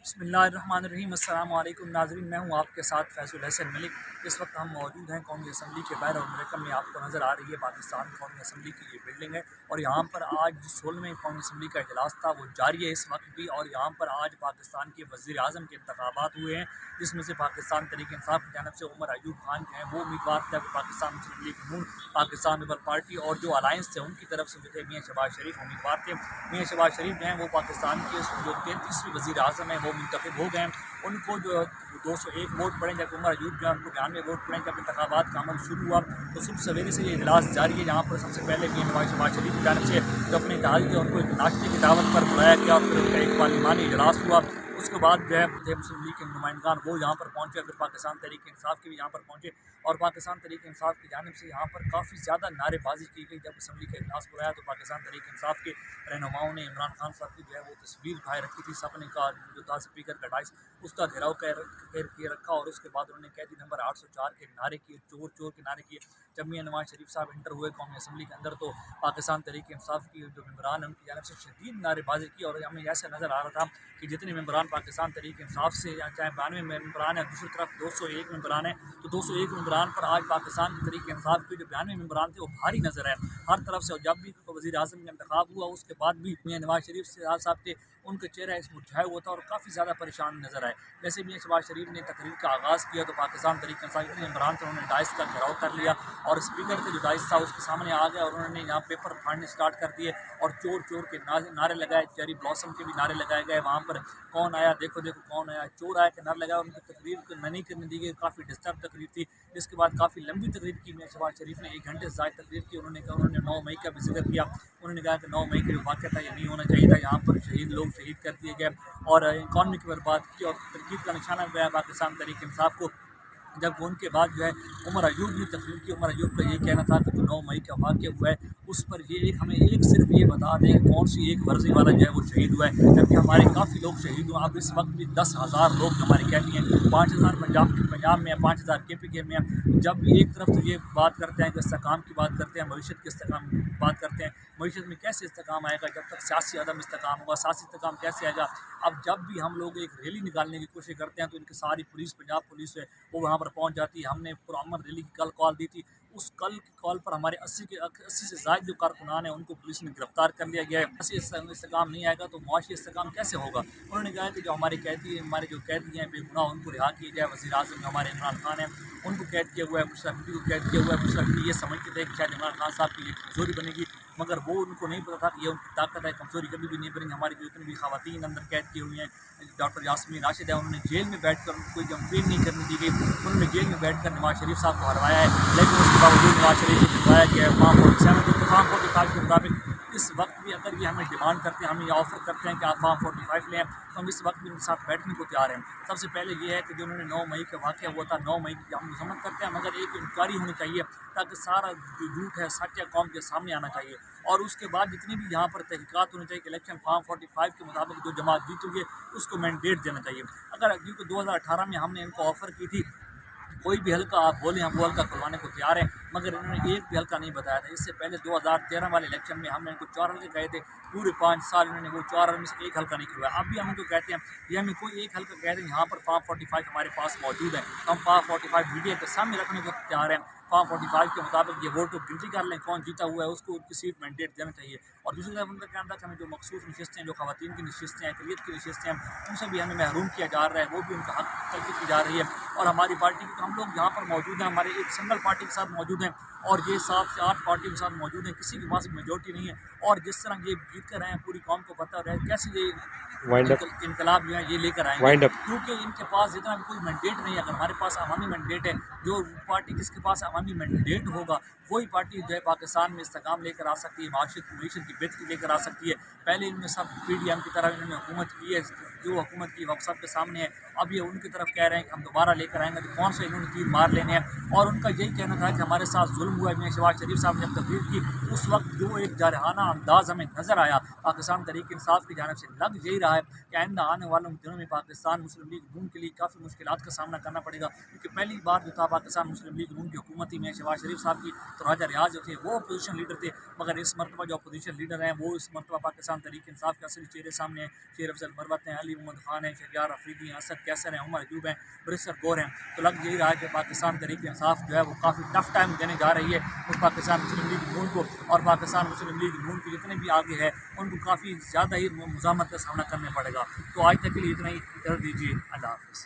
बिस्मिल्लाहिर्रहमानिर्रहीम। अस्सलाम वालेकुम नाज़रीन, मैं हूं आपके साथ फैज़ुल हसन मलिक। इस वक्त हम मौजूद हैं कौमी असम्बली के बाहर और मेरे में आपको नज़र आ रही है पाकिस्तान कौमी असम्बली की ये बिल्डिंग है। और यहाँ पर आज जो 16वें कौमी असम्बली का इजलास था वो जारी है इस वक्त भी। और यहाँ पर आज पाकिस्तान के वज़ीर आज़म के इंतखाबात हुए हैं, जिसमें से पाकिस्तान तहरीक इंसाफ की जानब से उमर अयूब खान जो हैं वो उम्मीदवार थे, पाकिस्तान मुस्लिम लीग नून, पाकिस्तान लिबरल पार्टी और जो अलायंस थे उनकी तरफ से जो थे मियाँ शहबाज शरीफ उम्मीदवार थे। मियाँ शहबाज शरीफ जो हैं वो पाकिस्तान के जो 33वीं वज़ीर आज़म हैं वो मुंतखब हो गए हैं। उनको जो 201 वोट पड़े, जब उमर अयूब जो है उनको 92 वोट पड़े। जब इंतखाबात का अमल शुरू हुआ तो सुबह सवेरे से ये इजलास जारी है, जहाँ पर सबसे पहले मियाँ शहबाज शरीफ की जानब से जो अपने इत्तेहादी थे उनको एक नाश्ते की दावत पर बुलाया गया और फिर उनका एक पार्लिमानी इजलास हुआ। उसके बाद जो है मुस्लिम लीग के नुमाइंदान वो यहाँ पर पहुँचे, फिर पाकिस्तान तहरीक इंसाफ के भी यहाँ पर पहुँचे और पाकिस्तान तहरीक इंसाफ की जानिब से यहाँ पर काफ़ी ज़्यादा नारेबाजी की गई। जब असम्बली का इजलास बुलाया तो पाकिस्तान तहरीक इंसाफ के रहनुमाओं ने इमरान खान साहब की जो है वो तस्वीर उठाए रखी थी, सपने का जो था स्पीकर का डाइस उसका घेराव किए रखा और उसके बाद उन्होंने कैदी नंबर 804 के नारे किए, चोर चोर के नारे किए। जब मियाँ नवाज शरीफ साहब इंटर हुए कौमी असम्बली के अंदर तो पाकिस्तान तहरीक इंसाफ की जो मेम्बरान हैं उनकी जानिब से शदीद नारेबाजी की और हमें ऐसा नज़र आ रहा था कि जितने मेम्बरान पाकिस्तान तहरीक इंसाफ से या चाहे 92 मेम्बरान है, दूसरी तरफ 201 मेम्बरान है, तो 201 मेम्बरान पर आज पाकिस्तान के तहरीक इंसाफ के जो 92 मेम्बरान थे वो भारी नजर है हर तरफ से। और जब भी वज़ीर आज़म का इंतखाब हुआ उसके बाद भी मियाँ नवाज शरीफ साहब थे उनका चेहरा इस मुरझाया हुआ था और काफ़ी ज़्यादा परेशान नजर आए। जैसे मियाँ शहबाज शरीफ ने तकरीर का आगाज़ किया तो पाकिस्तान तहरीक इंसाफ के मेम्बरान थे उन्होंने डाइस का घेराव कर लिया और स्पीकर के जो डाइस था उसके सामने आ गया और उन्होंने यहाँ पेपर फाड़ने स्टार्ट कर दिए और चोर चोर के नारे लगाए, चेरी ब्लॉसम के भी नारे लगाए गए। वहाँ पर कौन आया देखो देखो कौन आया, चोर आया के नारे लगाया। उनकी तकरीर को नहीं करने दी गई, काफ़ी डिस्टर्ब तकरीर थी। जिसके बाद काफ़ी लंबी तकरीर की मियाँ शहबाज शरीफ ने 1 घंटे से ज़्यादा तकरीर की। उन्होंने 9 मई का भी जिक्र किया। उन्होंने कहा कि 9 मई का जो वाक़या था ये नहीं होना चाहिए था, यहाँ पर शहीद कर दिए गए और इकॉनमी की बर्बाद की और तरकीब का निशाना गया पाकिस्तान तहरीक इंसाफ को। जब उनके बाद जो है उमर अयूब ने तकरीर की, उमर अयूब का ये कहना था कि जो 9 मई का वाक़या हुआ है उस पर हमें सिर्फ ये बता दें कौन सी एक वर्जी वाला जो है वो शहीद हुआ है, जबकि हमारे काफ़ी लोग शहीद हुए। अब इस वक्त भी 10,000 लोग हमारे कैदी हैं, 5,000 पंजाब में है, 5,000 KPK में है। जब भी एक तरफ तो ये बात करते हैं कि इस्तेकाम की बात करते हैं, मईशत के इस्तेकाम की बात करते हैं, मईशत में कैसे इस्तेकाम आएगा जब तक सियासी अदम इस्तेकाम होगा, सियासी इस्तेकाम कैसे आएगा। अब जब भी हम लोग एक रैली निकालने की कोशिश करते हैं तो इनकी सारी पुलिस, पंजाब पुलिस है वो वहाँ पर पहुँच जाती है। हमने पुरअमन रैली की कल कॉल दी थी, उस कल की कॉल पर हमारे 80 से ज़ायद जो कारकुनान हैं उनको पुलिस ने गिरफ्तार कर लिया गया है। ऐसे इस्तेकाम नहीं आएगा तो मुआशी इस्तेकाम कैसे होगा। उन्होंने कहा कि जो हमारे जो कैदी हैं बेगुनाह उनको रिहा किया जाए। वज़ीर आज़म हमारे इमरान खान हैं उनको कैद किया हुआ है, बुशरा बीबी को कैद किया हुआ है। बुशरा बीबी ये समझते थे कि शायद इमरान खान साहब की ये कमज़ोरी बनेगी, मगर वो उनको नहीं पता था कि ये उनकी ताकत है, कमज़ोरी कभी भी नहीं बनेगी। हमारी जो इतनी भी ख़वातीन अंदर कैद की हुई हैं, डॉक्टर यास्मीन राशिद है, उन्होंने जेल में बैठ कर उनको कोई कंप्लेन नहीं करने दी गई। उन्होंने जेल में बैठ कर नवाज शरीफ साहब को हरवाया है, लेकिन उसके बावजूद नवाज शरीफ को दिलवाया गया है फॉर्म 47 जो फॉर्म 45 के मुताबिक। इस वक्त भी अगर ये हमें डिमांड करते हैं, हमें ये ऑफ़र करते हैं कि आप फॉर्म 45 लें, तो हम इस वक्त भी उनके साथ बैठने को तैयार हैं। सबसे पहले ये है कि जो उन्होंने 9 मई का वाक़या हुआ था, 9 मई की हम समझ करते हैं, मगर एक इंक्वायरी होनी चाहिए ताकि सारा जो झूठ है सच है कौम के सामने आना चाहिए। और उसके बाद जितनी भी यहाँ पर तहकीकात होनी चाहिए कि इलेक्शन फॉर्म 45 के मुताबिक जो जमात जीतोगे उसको मैंडेट देना चाहिए। अगर क्योंकि 2018 में हमने इनको ऑफ़र की थी कोई भी हल्का आप बोलें हम वो हल्का करवाने को तैयार हैं, मगर इन्होंने एक भी हल्का नहीं बताया था। इससे पहले 2013 वाले इलेक्शन में हमने इनको 4 हल्के कहे थे, पूरे 5 साल इन्होंने वो 4 में से एक हल्का नहीं करवाया। अब भी हम इनको कहते हैं ये हमें कोई एक हल्का कहते हैं, यहाँ पर फॉर्म 45 हमारे पास मौजूद है, हम फॉर्म 45 मीडिया के सामने रखने को तैयार हैं। फॉर्म 45 के मुताबिक ये वोट गिनती कर लें, कौन जीता हुआ है उसको उनकी सीट मैंडेट देना चाहिए। और दूसरी तरफ उनका कहना था कि हमें जो मखसूस नशिस्तें हैं, जो ख़वातीन की नशिस्तें हैं, अक़लियत की नशिस्तें हैं, उनसे भी हमें महरूम किया जा रहा है, वो भी उनका हक तलफ़ी की जा रही है। और हमारी पार्टी की हम लोग यहाँ पर मौजूद हैं, हमारे एक सिंगल पार्टी के साथ मौजूद हैं और ये 7 से 8 पार्टी के साथ मौजूद हैं, किसी के पास मेजोरिटी नहीं है। और जिस तरह ये जीत कर आए हैं पूरी कौम को पता है कैसे ये इनकलाब जो है ये लेकर आएंगे, क्योंकि इनके पास इतना भी कोई मैंडेट नहीं है। अगर हमारे पास अवामी मैंडेट है, जो पार्टी जिसके पास अवामी मैंडेट होगा वही पार्टी जो है पाकिस्तान में इस्तेकाम लेकर आ सकती है, मीशत की बेहतरी लेकर आ सकती है। पहले इन्होंने सब PDM की तरह इन्होंने हुकूमत की है, जो हुकूमत की वक्त सब के सामने है। अब ये उनकी तरफ कह रहे हैं कि हम दोबारा लेकर आएंगे, तो कौन सा इन्होंने तीर मार लेने हैं। और उनका यही कहना था कि हमारे साथ जुल्म قائم ہوا ہے میاں شہباز شریف صاحب نے جب تقریر کی اس وقت جو ایک جارحانہ انداز ہمیں نظر آیا پاکستان تحریک انصاف کی جانب سے، لگ یہی رہا ہے کہ آئندہ آنے والوں دنوں میں پاکستان مسلم لیگ نون کے لیے کافی مشکلات کا سامنا کرنا پڑے گا، کیونکہ پہلی بار جو تھا پاکستان مسلم لیگ نون کی حکومت تھی میاں شہباز شریف صاحب کی، تو راجہ ریاض جو تھے وہ اپوزیشن لیڈر تھے، مگر اس مرتبہ جو اپوزیشن لیڈر ہیں وہ اس مرتبہ پاکستان تحریک انصاف کے اصلی چہرے سامنے ہیں، شیر افضل مروت ہیں، علی محمد خان ہیں، شہریار افریدی ہیں، اسد کیسر ہیں، عمر ایوب ہیں، برسر گور ہیں، تو لگ یہی رہا ہے کہ پاکستان تحریک انصاف جو ہے وہ کافی ٹف ٹائم دینے جا رہی ہے اس پاکستان مسلم لیگ نون کو، اور پاکستان مسلم لیگ نون کے جتنے بھی آگے ہے ان کو کافی زیادہ ہی مزاحمت کا سامنا کرنا پڑے گا۔ تو آج تک کے لیے اتنا ہی، کر دیجیے، اللہ حافظ۔